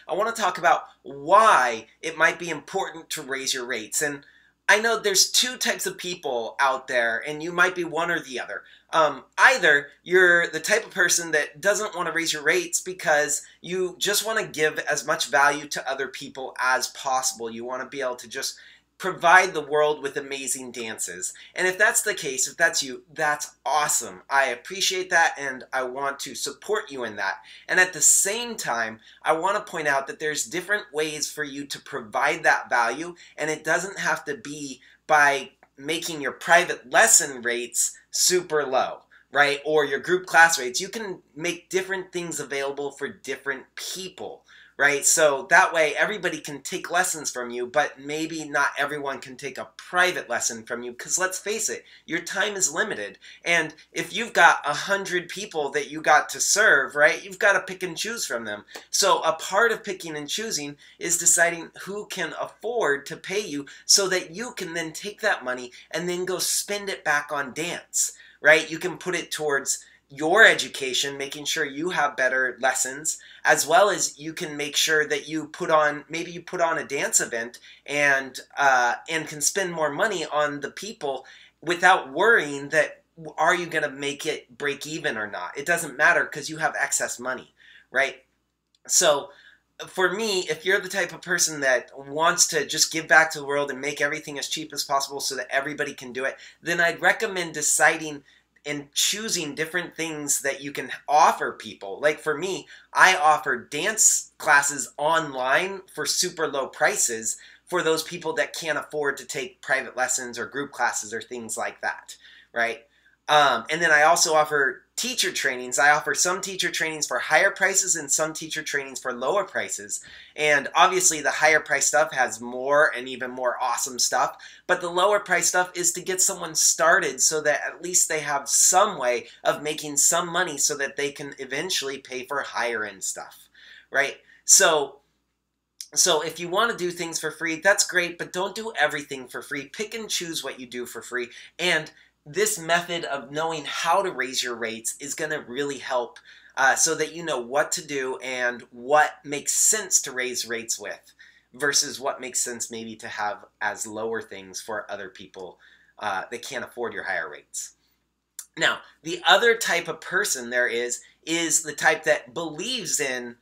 I want to talk about why it might be important to raise your rates. And I know there's two types of people out there, and you might be one or the other. Either you're the type of person that doesn't want to raise your rates because you just want to give as much value to other people as possible. You want to be able to just provide the world with amazing dances. And if that's the case, if that's you, that's awesome. I appreciate that and I want to support you in that. And at the same time, I want to point out that there's different ways for you to provide that value, and it doesn't have to be by making your private lesson rates super low, right? Or your group class rates. You can make different things available for different people, right? So that way everybody can take lessons from you, but maybe not everyone can take a private lesson from you, because let's face it, your time is limited. And if you've got 100 people that you got to serve, right, you've got to pick and choose from them. So a part of picking and choosing is deciding who can afford to pay you so that you can then take that money and then go spend it back on dance, right? You can put it towards your education, making sure you have better lessons, as well as you can make sure that you put on, maybe you put on a dance event and can spend more money on the people without worrying that are you going to make it break even or not. It doesn't matter because you have excess money, right? So for me, if you're the type of person that wants to just give back to the world and make everything as cheap as possible so that everybody can do it, then I'd recommend deciding and choosing different things that you can offer people. Like for me, I offer dance classes online for super low prices for those people that can't afford to take private lessons or group classes or things like that, right? And then I also offer teacher trainings. I offer some teacher trainings for higher prices and some teacher trainings for lower prices. And obviously the higher price stuff has more and even more awesome stuff, but the lower price stuff is to get someone started so that at least they have some way of making some money so that they can eventually pay for higher end stuff, right? So if you want to do things for free, that's great, but don't do everything for free. Pick and choose what you do for free. And this method of knowing how to raise your rates is going to really help so that you know what to do and what makes sense to raise rates with versus what makes sense maybe to have as lower things for other people that can't afford your higher rates. Now, the other type of person there is the type that believes in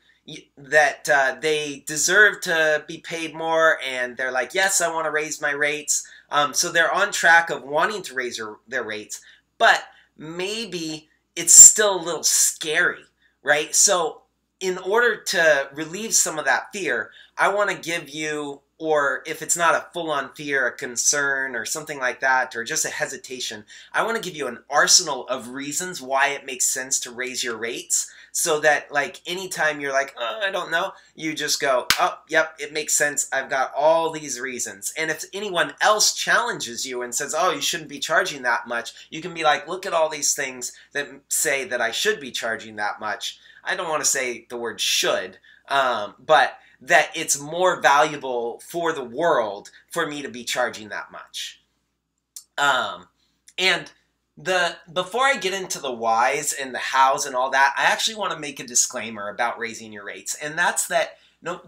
that they deserve to be paid more, and they're like, yes, I want to raise my rates. So they're on track of wanting to raise their rates, but maybe it's still a little scary, right? So in order to relieve some of that fear, I want to give you, or if it's not a full-on fear, a concern or something like that, or just a hesitation, I want to give you an arsenal of reasons why it makes sense to raise your rates, so that like anytime you're like, oh, I don't know, you just go, oh, yep, it makes sense. I've got all these reasons. And if anyone else challenges you and says, oh, you shouldn't be charging that much, you can be like, look at all these things that say that I should be charging that much. I don't want to say the word should, but that it's more valuable for the world for me to be charging that much. And before I get into the whys and the hows and all that, I actually want to make a disclaimer about raising your rates. And that's that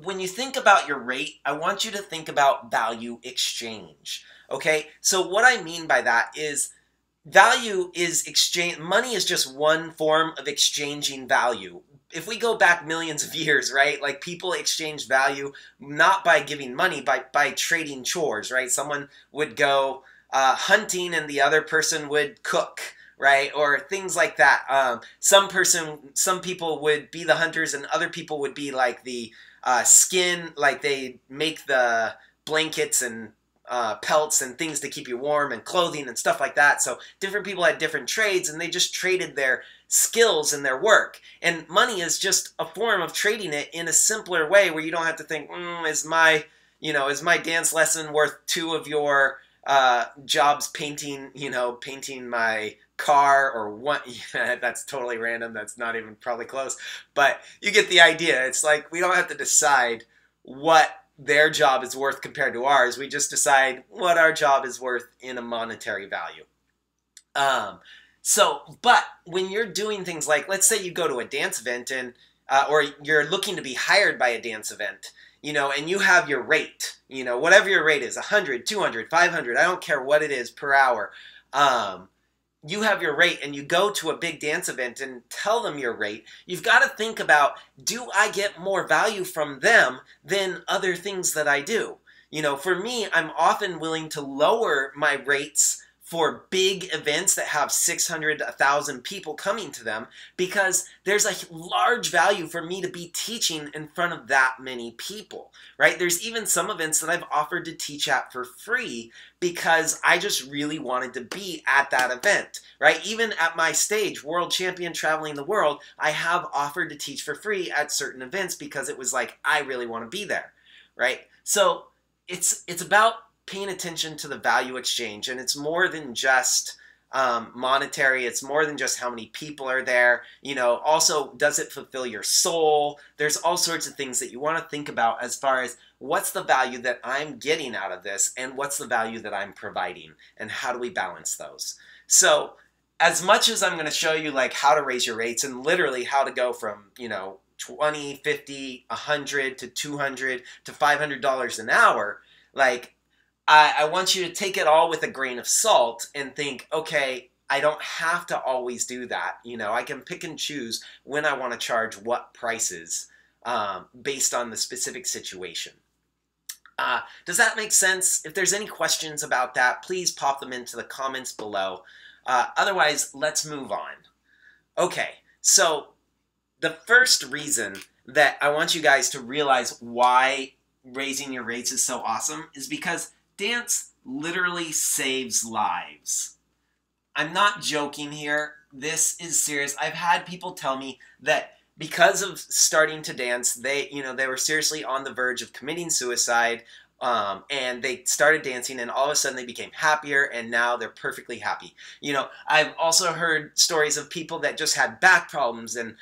when you think about your rate, I want you to think about value exchange. Okay? So what I mean by that is value is exchange. Money is just one form of exchanging value. If we go back millions of years, right, like people exchange value not by giving money, by trading chores, right? Someone would go hunting and the other person would cook, right? Or things like that. Some people would be the hunters and other people would be like the skin, like they make the blankets and pelts and things to keep you warm and clothing and stuff like that. So different people had different trades and they just traded their skills and their work. And money is just a form of trading it in a simpler way where you don't have to think, is my dance lesson worth 2 of your jobs painting my car, or one. Yeah, that's totally random. That's not even probably close, but you get the idea. It's like we don't have to decide what their job is worth compared to ours. We just decide what our job is worth in a monetary value. But when you're doing things like, let's say you go to a dance event and or you're looking to be hired by a dance event, and you have your rate, whatever your rate is, 100, 200, 500, I don't care what it is per hour. You have your rate and you go to a big dance event and tell them your rate, you've got to think about, do I get more value from them than other things that I do? For me, I'm often willing to lower my rates for big events that have 600, 1,000 people coming to them, because there's a large value for me to be teaching in front of that many people, right? There's even some events that I've offered to teach at for free because I just really wanted to be at that event, right? Even at my stage, world champion traveling the world, I have offered to teach for free at certain events because it was like, I really want to be there, right? So it's about paying attention to the value exchange, and it's more than just monetary. It's more than just how many people are there. Also, does it fulfill your soul? There's all sorts of things that you want to think about as far as what's the value that I'm getting out of this and what's the value that I'm providing, and how do we balance those? So as much as I'm going to show you like how to raise your rates and literally how to go from, 20, 50, 100 to 200 to $500 an hour, like I want you to take it all with a grain of salt and think, okay, I don't have to always do that. I can pick and choose when I want to charge what prices based on the specific situation. Does that make sense? If there's any questions about that, please pop them into the comments below. Otherwise, let's move on. Okay, so the first reason that I want you guys to realize why raising your rates is so awesome is because dance literally saves lives. I'm not joking here. This is serious. I've had people tell me that because of starting to dance, they were seriously on the verge of committing suicide, and they started dancing, and all of a sudden they became happier, and now they're perfectly happy. I've also heard stories of people that just had back problems, and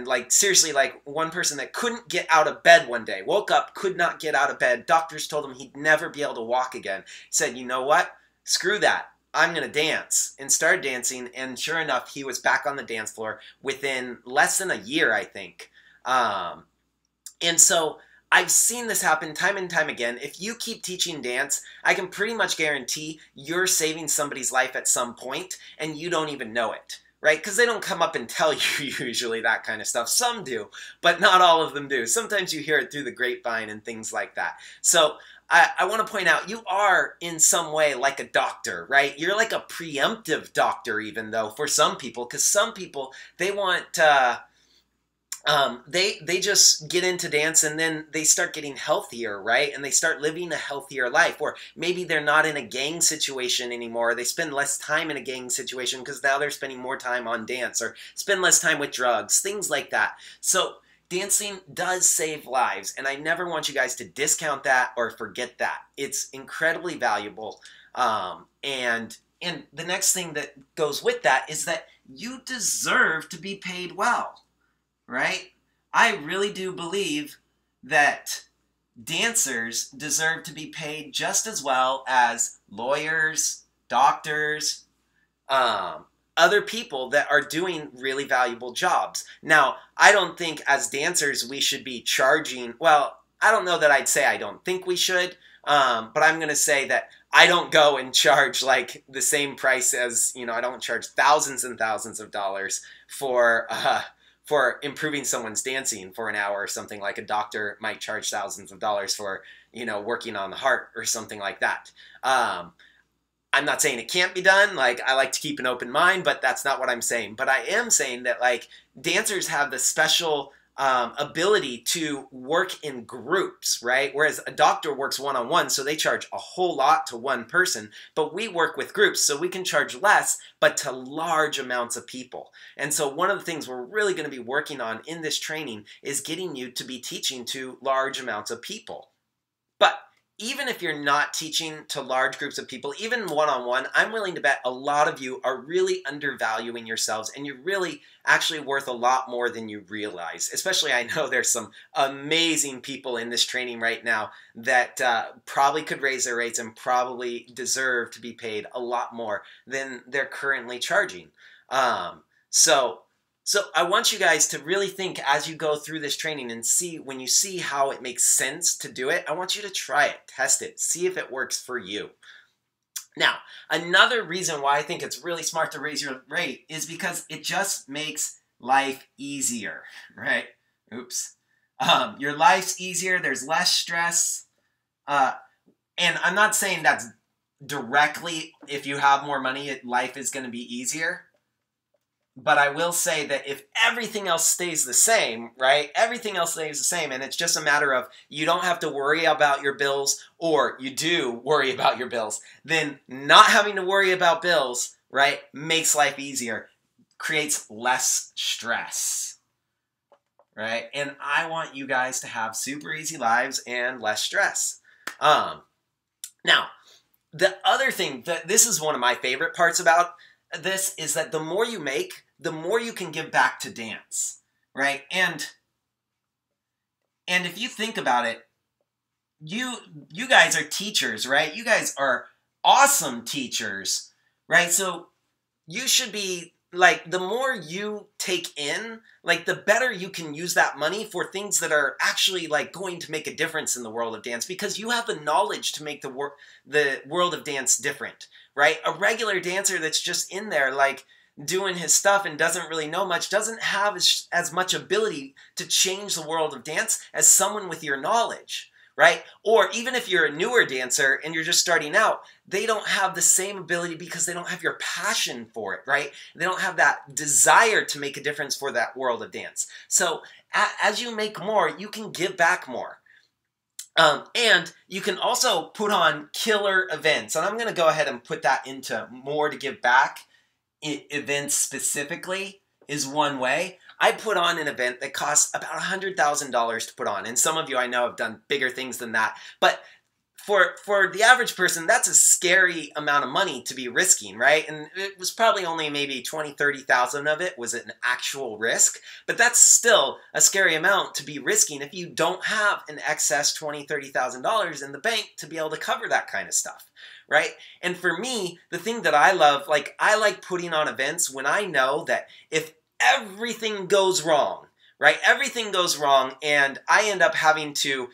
like seriously, like one person that couldn't get out of bed one day, woke up, could not get out of bed. Doctors told him he'd never be able to walk again. He said, you know what? Screw that. I'm going to dance, and started dancing, and sure enough, he was back on the dance floor within less than a year, I think. And so I've seen this happen time and time again. If you keep teaching dance, I can pretty much guarantee you're saving somebody's life at some point, and you don't even know it, right? Because they don't come up and tell you usually that kind of stuff. Some do, but not all of them do. Sometimes you hear it through the grapevine and things like that. So I want to point out, you are in some way like a doctor, right? You're like a preemptive doctor, even though for some people, because some people, they want, they just get into dance and then they start getting healthier, right? And they start living a healthier life. Or maybe they're not in a gang situation anymore. They spend less time in a gang situation because now they're spending more time on dance, or spend less time with drugs, things like that. So dancing does save lives, and I never want you guys to discount that or forget that. It's incredibly valuable. And the next thing that goes with that is that you deserve to be paid well, right? I really do believe that dancers deserve to be paid just as well as lawyers, doctors, other people that are doing really valuable jobs. Now, I don't think as dancers we should be charging, well, I don't know that I'd say I don't think we should, but I'm going to say that I don't go and charge like the same price as, I don't charge thousands and thousands of dollars for improving someone's dancing for an hour or something like a doctor might charge thousands of dollars for, working on the heart or something like that. I'm not saying it can't be done. Like, I like to keep an open mind, but that's not what I'm saying. But I am saying that, like, dancers have the special ability to work in groups, right? Whereas a doctor works one-on-one, so they charge a whole lot to one person. But we work with groups, so we can charge less, but to large amounts of people. And so one of the things we're really going to be working on in this training is getting you to be teaching to large amounts of people. But even if you're not teaching to large groups of people, even one-on-one, I'm willing to bet a lot of you are really undervaluing yourselves, and you're really actually worth a lot more than you realize. Especially, I know there's some amazing people in this training right now that probably could raise their rates and probably deserve to be paid a lot more than they're currently charging. So So I want you guys to really think as you go through this training and see, when you see how it makes sense to do it, I want you to try it, test it, see if it works for you. Now, another reason why I think it's really smart to raise your rate is because it just makes life easier, right? Oops. Your life's easier, there's less stress. And I'm not saying that's directly, if you have more money, life is going to be easier. But I will say that if everything else stays the same, right? Everything else stays the same, and it's just a matter of you don't have to worry about your bills, or you do worry about your bills, then not having to worry about bills, right, makes life easier, creates less stress, right? And I want you guys to have super easy lives and less stress. Now, the other thing, that this is one of my favorite parts about this, is that the more you make, the more you can give back to dance, right? And if you think about it, you guys are teachers, right? You guys are awesome teachers, right? So you should be, like, the more you take in, like, the better you can use that money for things that are actually, like, going to make a difference in the world of dance, because you have the knowledge to make the world of dance different, right? A regular dancer that's just in there, like, doing his stuff and doesn't really know much, doesn't have as much ability to change the world of dance as someone with your knowledge, right? Or even if you're a newer dancer and you're just starting out, they don't have the same ability because they don't have your passion for it, right? They don't have that desire to make a difference for that world of dance. So as you make more, you can give back more. And you can also put on killer events. And I'm going to go ahead and put that into more to give back. Events specifically is one way. I put on an event that costs about $100,000 to put on. And some of you I know have done bigger things than that. But for the average person, that's a scary amount of money to be risking, right? And it was probably only maybe 20, 30,000 of it was an actual risk. But that's still a scary amount to be risking if you don't have an excess $20,000, $30,000 in the bank to be able to cover that kind of stuff, right? And for me, the thing that I love, like, I like putting on events when I know that if everything goes wrong, right? Everything goes wrong and I end up having to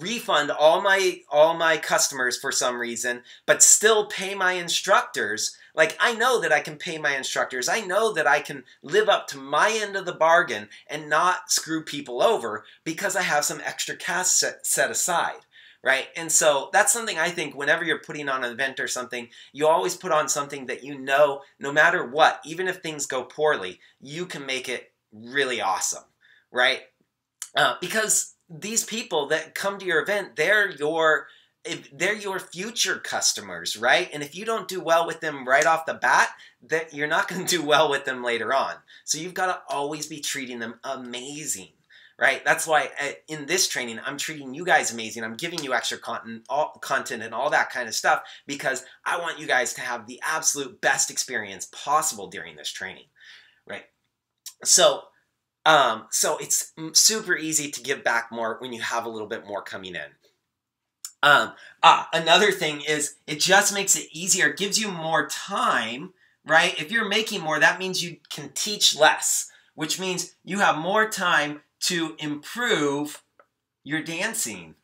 refund all my customers for some reason, but still pay my instructors. Like, I know that I can pay my instructors. I know that I can live up to my end of the bargain and not screw people over because I have some extra cash set aside, right? And so that's something I think whenever you're putting on an event or something, you always put on something that you know, no matter what, even if things go poorly, you can make it really awesome, right? Because these people that come to your event, they're your future customers, right? And if you don't do well with them right off the bat, that you're not going to do well with them later on. So you've got to always be treating them amazing, right? That's why in this training, I'm treating you guys amazing. I'm giving you extra content and all that kind of stuff because I want you guys to have the absolute best experience possible during this training, right? So it's super easy to give back more when you have a little bit more coming in. Another thing is it just makes it easier. It gives you more time, right? If you're making more, that means you can teach less, which means you have more time to improve your dancing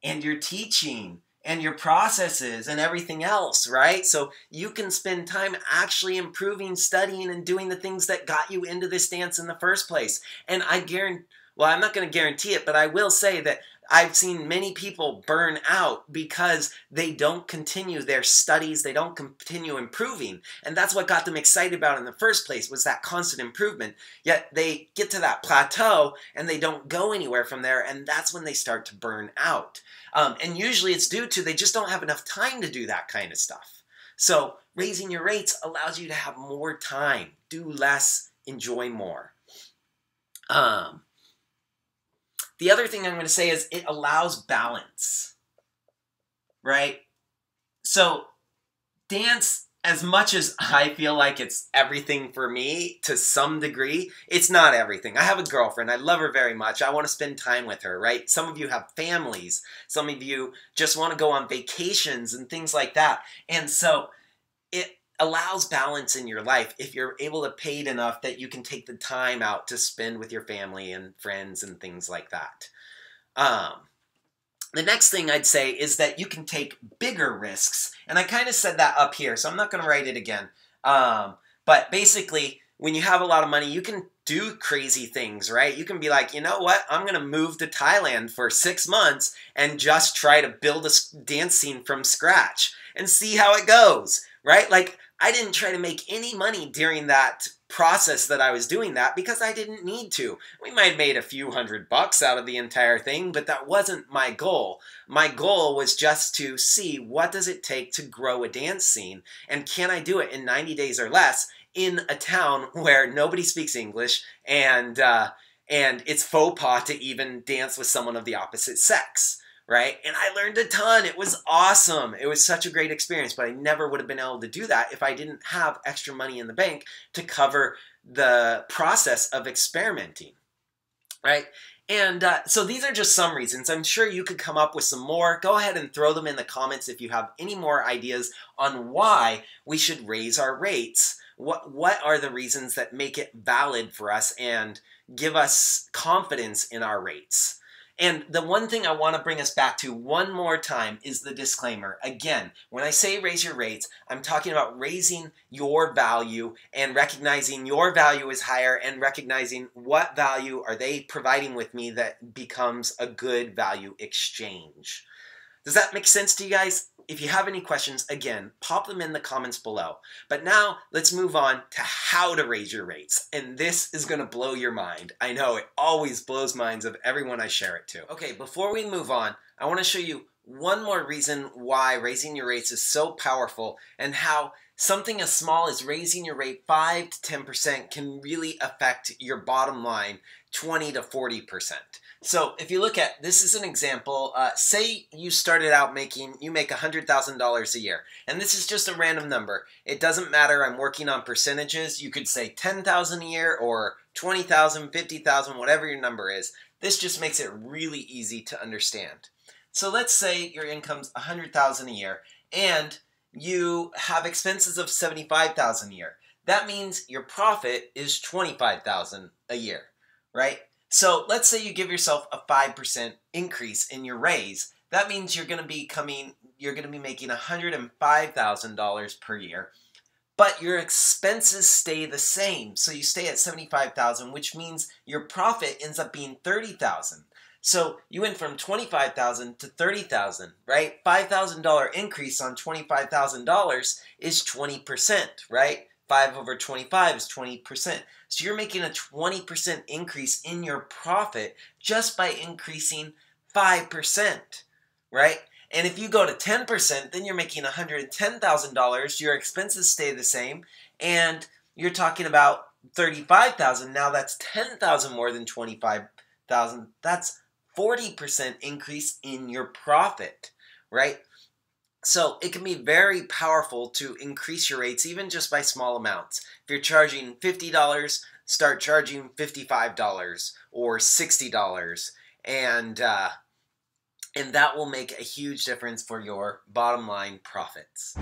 and your teaching and your processes and everything else, right? So you can spend time actually improving, studying, and doing the things that got you into this dance in the first place. And I guarantee, well, I'm not going to guarantee it, but I will say that I've seen many people burn out because they don't continue their studies, they don't continue improving. And that's what got them excited about in the first place, was that constant improvement. Yet they get to that plateau and they don't go anywhere from there, and that's when they start to burn out. And usually it's due to they just don't have enough time to do that kind of stuff. So raising your rates allows you to have more time, do less, enjoy more. The other thing I'm going to say is it allows balance, right? So dance, as much as I feel like it's everything for me to some degree, it's not everything. I have a girlfriend. I love her very much. I want to spend time with her, right? Some of you have families. Some of you just want to go on vacations and things like that. And so allows balance in your life if you're able to pay it enough that you can take the time out to spend with your family and friends and things like that. The next thing I'd say is that you can take bigger risks. And I kind of said that up here, so I'm not going to write it again. But basically, when you have a lot of money, you can do crazy things, right? You can be like, you know what? I'm going to move to Thailand for 6 months and just try to build a dance scene from scratch and see how it goes, right? Like, I didn't try to make any money during that process that I was doing that because I didn't need to. We might have made a few $100 out of the entire thing, but that wasn't my goal. My goal was just to see what does it take to grow a dance scene, and can I do it in 90 days or less in a town where nobody speaks English and it's faux pas to even dance with someone of the opposite sex. Right? And I learned a ton. It was awesome. It was such a great experience, but I never would have been able to do that if I didn't have extra money in the bank to cover the process of experimenting. Right? And so these are just some reasons. I'm sure you could come up with some more. Go ahead and throw them in the comments if you have any more ideas on why we should raise our rates. What are the reasons that make it valid for us and give us confidence in our rates? And the one thing I want to bring us back to one more time is the disclaimer. Again, when I say raise your rates, I'm talking about raising your value and recognizing your value is higher and recognizing what value are they providing with me that becomes a good value exchange. Does that make sense to you guys? If you have any questions, again, pop them in the comments below. But now let's move on to how to raise your rates. And this is going to blow your mind. I know it always blows minds of everyone I share it to. Okay, before we move on, I want to show you one more reason why raising your rates is so powerful and how something as small as raising your rate 5 to 10% can really affect your bottom line 20 to 40%. So if you look at, this is an example, say you started out you make $100,000 a year, and this is just a random number. It doesn't matter, I'm working on percentages. You could say 10,000 a year or 20,000, 50,000, whatever your number is. This just makes it really easy to understand. So let's say your income's 100,000 a year, and you have expenses of 75,000 a year. That means your profit is 25,000 a year, right? So let's say you give yourself a 5% increase in your raise. That means you're going to be making $105,000 per year, but your expenses stay the same. So you stay at 75,000, which means your profit ends up being 30,000. So you went from 25,000 to 30,000, right? $5,000 increase on $25,000 is 20%, right? 5 over 25 is 20%. So you're making a 20% increase in your profit just by increasing 5%, right? And if you go to 10%, then you're making $110,000. Your expenses stay the same, and you're talking about 35,000. Now that's 10,000 more than 25,000. That's 40% increase in your profit, right? So it can be very powerful to increase your rates even just by small amounts. If you're charging $50, start charging $55 or $60, and that will make a huge difference for your bottom line profits.